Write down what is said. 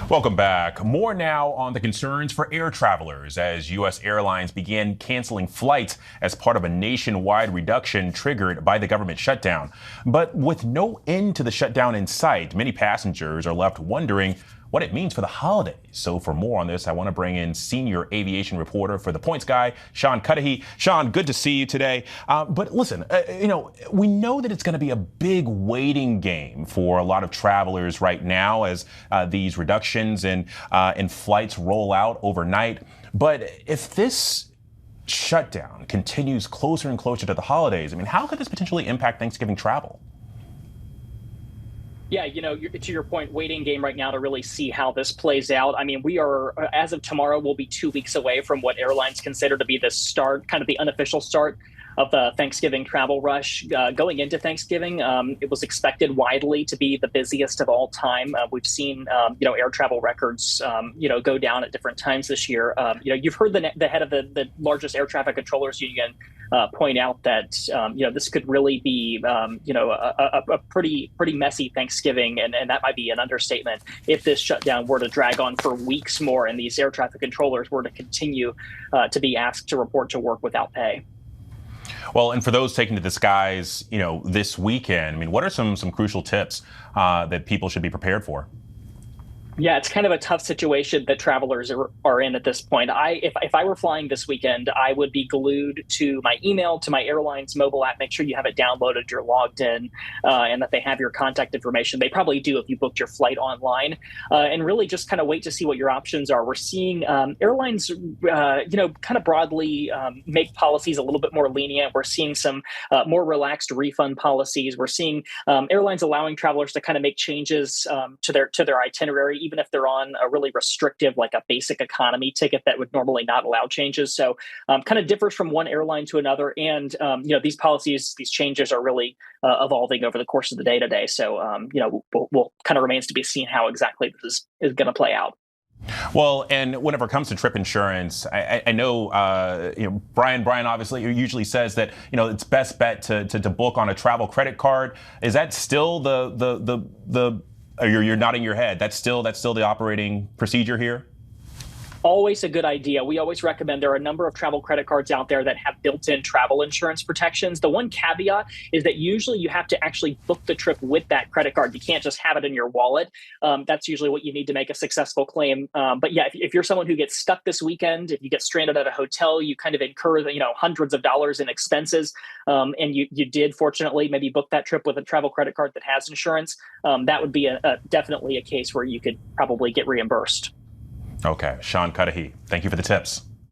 Welcome back. More now on the concerns for air travelers as U.S. airlines began canceling flights as part of a nationwide reduction triggered by the government shutdown. But with no end to the shutdown in sight, many passengers are left wondering what it means for the holidays. So for more on this, I want to bring in senior aviation reporter for The Points Guy, Sean Cudahy. Sean, good to see you today. But listen, we know that it's going to be a big waiting game for a lot of travelers right now as these reductions in flights roll out overnight. But if this shutdown continues closer and closer to the holidays, how could this potentially impact Thanksgiving travel? Yeah, to your point, waiting game right now to really see how this plays out. We are, as of tomorrow, we'll be 2 weeks away from what airlines consider to be the start, kind of the unofficial start of the Thanksgiving travel rush. Going into Thanksgiving, it was expected widely to be the busiest of all time. We've seen, air travel records, go down at different times this year. You've heard the head of the largest air traffic controllers union point out that, this could really be, a pretty messy Thanksgiving. And that might be an understatement if this shutdown were to drag on for weeks more and these air traffic controllers were to continue to be asked to report to work without pay. Well, and for those taking to the skies, this weekend, what are some crucial tips that people should be prepared for? Yeah, it's kind of a tough situation that travelers are in at this point. If I were flying this weekend, I would be glued to my email, to my airline's mobile app. Make sure you have it downloaded, you're logged in, and that they have your contact information. They probably do if you booked your flight online, and really just kind of wait to see what your options are. We're seeing airlines, kind of broadly make policies a little bit more lenient. We're seeing some more relaxed refund policies. We're seeing airlines allowing travelers to kind of make changes to their itinerary, even if they're on a really restrictive, like a basic economy ticket that would normally not allow changes. So kind of differs from one airline to another. And, these policies, these changes are really evolving over the course of the day to day. So, we'll kind of remains to be seen how exactly this is going to play out. Well, and whenever it comes to trip insurance, I know, Brian obviously usually says that, it's best bet to book on a travel credit card. Is that still you're nodding your head. That's still the operating procedure here? Always a good idea. We always recommend. There are a number of travel credit cards out there that have built-in travel insurance protections. The one caveat is that usually you have to actually book the trip with that credit card. You can't just have it in your wallet. That's usually what you need to make a successful claim. But yeah, if you're someone who gets stuck this weekend, if you get stranded at a hotel, you kind of incur hundreds of dollars in expenses, and you did fortunately maybe book that trip with a travel credit card that has insurance, that would be definitely a case where you could probably get reimbursed. Okay, Sean Cudahy, thank you for the tips.